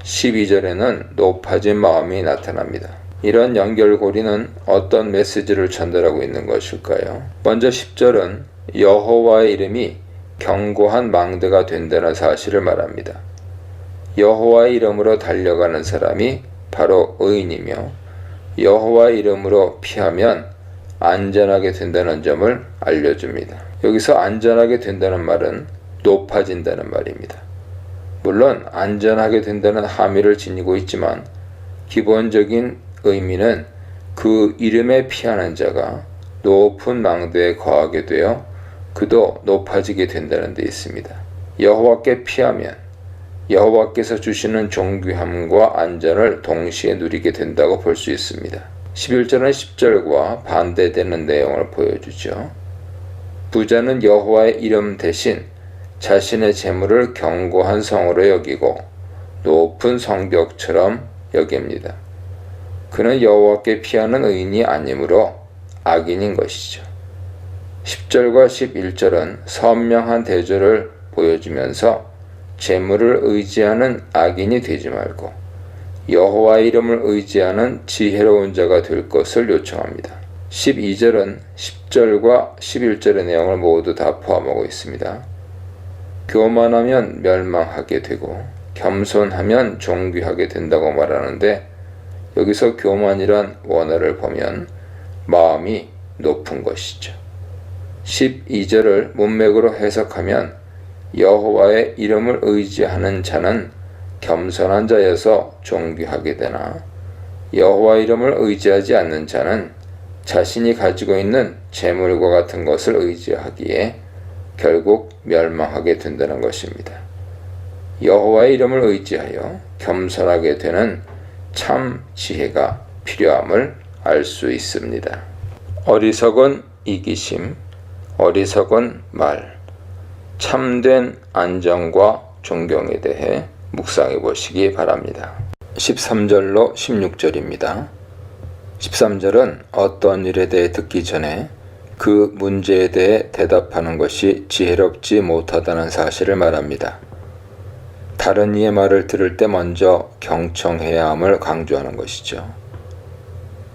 12절에는 높아진 마음이 나타납니다. 이런 연결고리는 어떤 메시지를 전달하고 있는 것일까요? 먼저 10절은 여호와의 이름이 견고한 망대가 된다는 사실을 말합니다. 여호와의 이름으로 달려가는 사람이 바로 의인이며 여호와의 이름으로 피하면 안전하게 된다는 점을 알려줍니다. 여기서 안전하게 된다는 말은 높아진다는 말입니다. 물론 안전하게 된다는 함의를 지니고 있지만 기본적인 의미는 그 이름에 피하는 자가 높은 망대에 거하게 되어 그도 높아지게 된다는 데 있습니다. 여호와께 피하면 여호와께서 주시는 존귀함과 안전을 동시에 누리게 된다고 볼 수 있습니다. 11절은 10절과 반대되는 내용을 보여주죠. 부자는 여호와의 이름 대신 자신의 재물을 견고한 성으로 여기고 높은 성벽처럼 여깁니다. 그는 여호와께 피하는 의인이 아니므로 악인인 것이죠. 10절과 11절은 선명한 대조를 보여주면서 재물을 의지하는 악인이 되지 말고 여호와의 이름을 의지하는 지혜로운 자가 될 것을 요청합니다. 12절은 10절과 11절의 내용을 모두 다 포함하고 있습니다. 교만하면 멸망하게 되고 겸손하면 존귀하게 된다고 말하는데, 여기서 교만이란 원어를 보면 마음이 높은 것이죠. 12절을 문맥으로 해석하면 여호와의 이름을 의지하는 자는 겸손한 자여서 존귀하게 되나, 여호와 이름을 의지하지 않는 자는 자신이 가지고 있는 재물과 같은 것을 의지하기에 결국 멸망하게 된다는 것입니다. 여호와의 이름을 의지하여 겸손하게 되는 참 지혜가 필요함을 알 수 있습니다. 어리석은 이기심, 어리석은 말, 참된 안정과 존경에 대해 묵상해 보시기 바랍니다. 13절로 16절입니다. 13절은 어떤 일에 대해 듣기 전에 그 문제에 대해 대답하는 것이 지혜롭지 못하다는 사실을 말합니다. 다른 이의 말을 들을 때 먼저 경청해야 함을 강조하는 것이죠.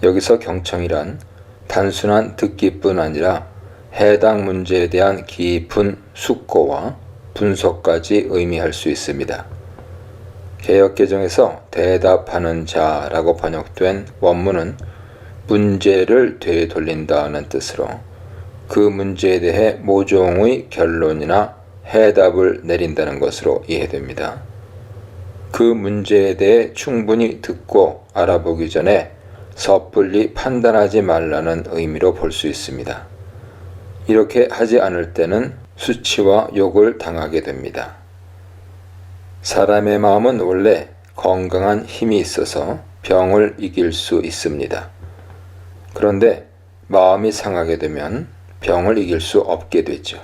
여기서 경청이란 단순한 듣기뿐 아니라 해당 문제에 대한 깊은 숙고와 분석까지 의미할 수 있습니다. 개역개정에서 대답하는 자라고 번역된 원문은 문제를 되돌린다는 뜻으로 그 문제에 대해 모종의 결론이나 해답을 내린다는 것으로 이해됩니다. 그 문제에 대해 충분히 듣고 알아보기 전에 섣불리 판단하지 말라는 의미로 볼 수 있습니다. 이렇게 하지 않을 때는 수치와 욕을 당하게 됩니다. 사람의 마음은 원래 건강한 힘이 있어서 병을 이길 수 있습니다. 그런데 마음이 상하게 되면 병을 이길 수 없게 되죠.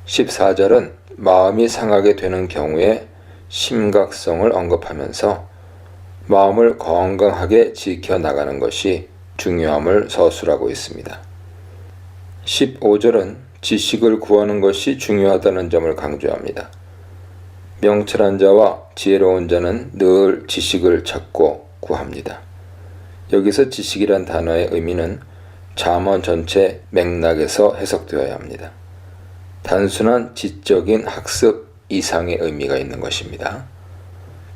14절은 마음이 상하게 되는 경우에 심각성을 언급하면서 마음을 건강하게 지켜나가는 것이 중요함을 서술하고 있습니다. 15절은 지식을 구하는 것이 중요하다는 점을 강조합니다. 명철한 자와 지혜로운 자는 늘 지식을 찾고 구합니다. 여기서 지식이란 단어의 의미는 잠언 전체 맥락에서 해석되어야 합니다. 단순한 지적인 학습 이상의 의미가 있는 것입니다.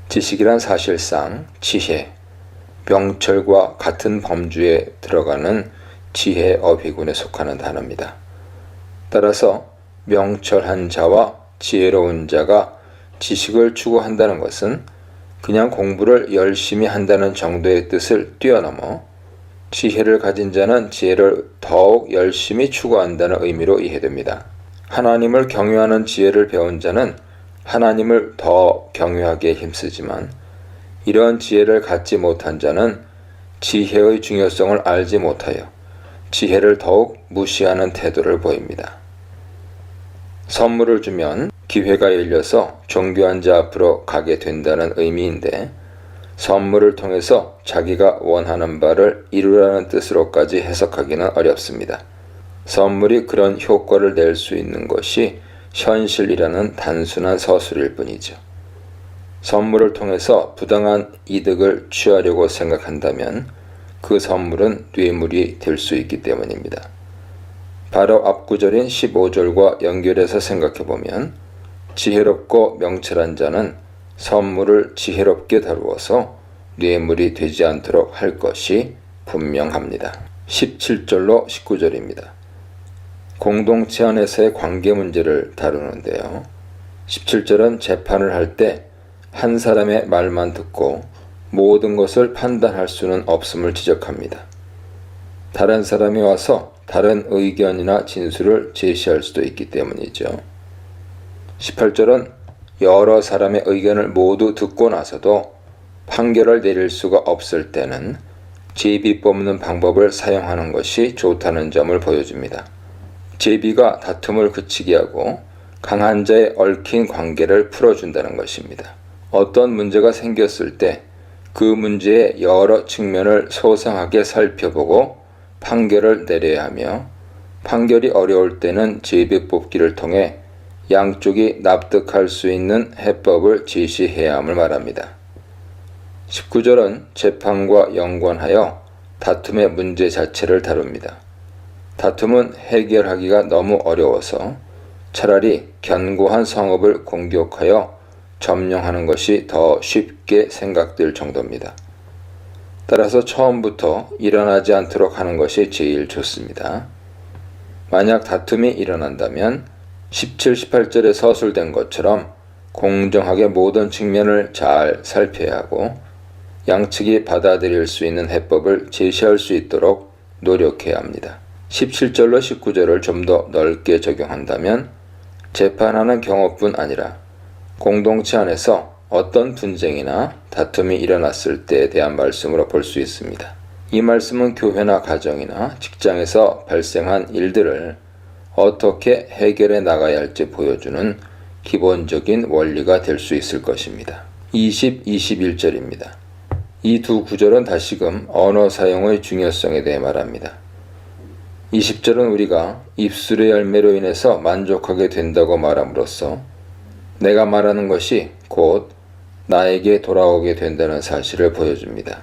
지식이란 사실상 지혜, 명철과 같은 범주에 들어가는 지혜 어휘군에 속하는 단어입니다. 따라서 명철한 자와 지혜로운 자가 지식을 추구한다는 것은 그냥 공부를 열심히 한다는 정도의 뜻을 뛰어넘어 지혜를 가진 자는 지혜를 더욱 열심히 추구한다는 의미로 이해됩니다. 하나님을 경외하는 지혜를 배운 자는 하나님을 더 경외하기에 힘쓰지만, 이러한 지혜를 갖지 못한 자는 지혜의 중요성을 알지 못하여 지혜를 더욱 무시하는 태도를 보입니다. 선물을 주면 기회가 열려서 존귀한 자 앞으로 가게 된다는 의미인데, 선물을 통해서 자기가 원하는 바를 이루라는 뜻으로까지 해석하기는 어렵습니다. 선물이 그런 효과를 낼 수 있는 것이 현실이라는 단순한 서술일 뿐이죠. 선물을 통해서 부당한 이득을 취하려고 생각한다면 그 선물은 뇌물이 될 수 있기 때문입니다. 바로 앞구절인 15절과 연결해서 생각해보면 지혜롭고 명철한 자는 선물을 지혜롭게 다루어서 뇌물이 되지 않도록 할 것이 분명합니다. 17절로 19절입니다. 공동체 안에서의 관계 문제를 다루는데요. 17절은 재판을 할 때 한 사람의 말만 듣고 모든 것을 판단할 수는 없음을 지적합니다. 다른 사람이 와서 다른 의견이나 진술을 제시할 수도 있기 때문이죠. 18절은 여러 사람의 의견을 모두 듣고 나서도 판결을 내릴 수가 없을 때는 제비 뽑는 방법을 사용하는 것이 좋다는 점을 보여줍니다. 제비가 다툼을 그치게 하고 강한 자의 얽힌 관계를 풀어준다는 것입니다. 어떤 문제가 생겼을 때 그 문제의 여러 측면을 소상하게 살펴보고 판결을 내려야 하며 판결이 어려울 때는 제비뽑기를 통해 양쪽이 납득할 수 있는 해법을 제시해야 함을 말합니다. 19절은 재판과 연관하여 다툼의 문제 자체를 다룹니다. 다툼은 해결하기가 너무 어려워서 차라리 견고한 성읍을 공격하여 점령하는 것이 더 쉽게 생각될 정도입니다. 따라서 처음부터 일어나지 않도록 하는 것이 제일 좋습니다. 만약 다툼이 일어난다면 17, 18절에 서술된 것처럼 공정하게 모든 측면을 잘 살펴야 하고 양측이 받아들일 수 있는 해법을 제시할 수 있도록 노력해야 합니다. 17절로 19절을 좀 더 넓게 적용한다면 재판하는 경우뿐 아니라 공동체 안에서 어떤 분쟁이나 다툼이 일어났을 때에 대한 말씀으로 볼 수 있습니다. 이 말씀은 교회나 가정이나 직장에서 발생한 일들을 어떻게 해결해 나가야 할지 보여주는 기본적인 원리가 될 수 있을 것입니다. 20, 21절입니다. 이 두 구절은 다시금 언어 사용의 중요성에 대해 말합니다. 20절은 우리가 입술의 열매로 인해서 만족하게 된다고 말함으로써 내가 말하는 것이 곧 나에게 돌아오게 된다는 사실을 보여줍니다.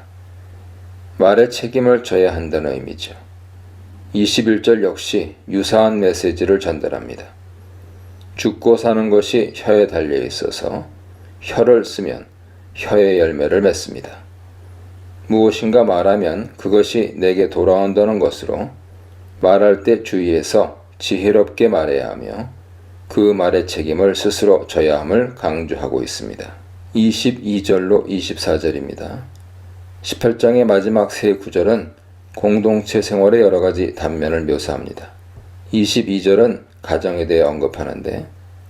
말에 책임을 져야 한다는 의미죠. 21절 역시 유사한 메시지를 전달합니다. 죽고 사는 것이 혀에 달려 있어서 혀를 쓰면 혀의 열매를 맺습니다. 무엇인가 말하면 그것이 내게 돌아온다는 것으로 말할 때 주의해서 지혜롭게 말해야 하며 그 말의 책임을 스스로 져야 함을 강조하고 있습니다. 22절로 24절입니다. 18장의 마지막 세 구절은 공동체 생활의 여러 가지 단면을 묘사합니다. 22절은 가정에 대해 언급하는데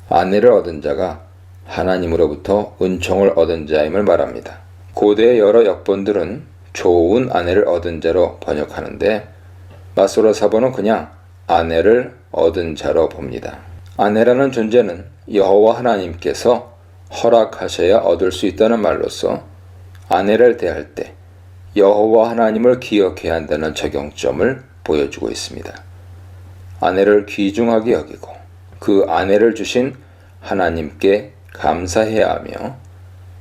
아내를 얻은 자가 하나님으로부터 은총을 얻은 자임을 말합니다. 고대의 여러 역본들은 좋은 아내를 얻은 자로 번역하는데 마소라 사본은 그냥 아내를 얻은 자로 봅니다. 아내라는 존재는 여호와 하나님께서 허락하셔야 얻을 수 있다는 말로서 아내를 대할 때 여호와 하나님을 기억해야 한다는 적용점을 보여주고 있습니다. 아내를 귀중하게 여기고 그 아내를 주신 하나님께 감사해야 하며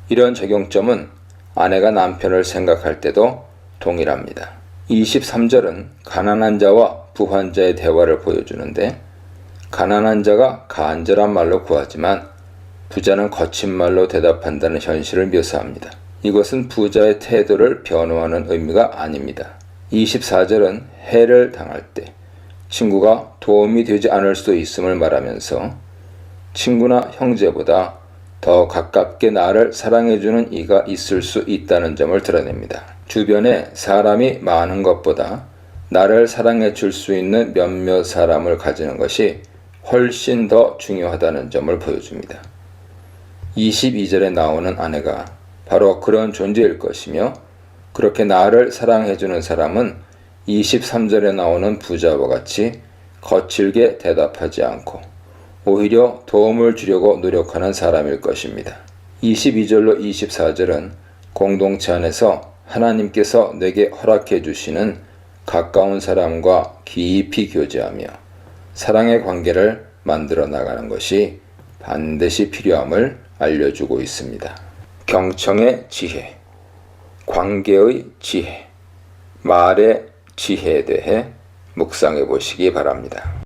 이런 적용점은 아내가 남편을 생각할 때도 동일합니다. 23절은 가난한 자와 부한 자의 대화를 보여주는데 가난한 자가 간절한 말로 구하지만 부자는 거친 말로 대답한다는 현실을 묘사합니다. 이것은 부자의 태도를 변호하는 의미가 아닙니다. 24절은 해를 당할 때 친구가 도움이 되지 않을 수도 있음을 말하면서 친구나 형제보다 더 가깝게 나를 사랑해주는 이가 있을 수 있다는 점을 드러냅니다. 주변에 사람이 많은 것보다 나를 사랑해 줄 수 있는 몇몇 사람을 가지는 것이 훨씬 더 중요하다는 점을 보여줍니다. 22절에 나오는 아내가 바로 그런 존재일 것이며 그렇게 나를 사랑해주는 사람은 23절에 나오는 부자와 같이 거칠게 대답하지 않고 오히려 도움을 주려고 노력하는 사람일 것입니다. 22절로 24절은 공동체 안에서 하나님께서 내게 허락해 주시는 가까운 사람과 깊이 교제하며 사랑의 관계를 만들어 나가는 것이 반드시 필요함을 알려주고 있습니다. 경청의 지혜, 관계의 지혜, 말의 지혜에 대해 묵상해 보시기 바랍니다.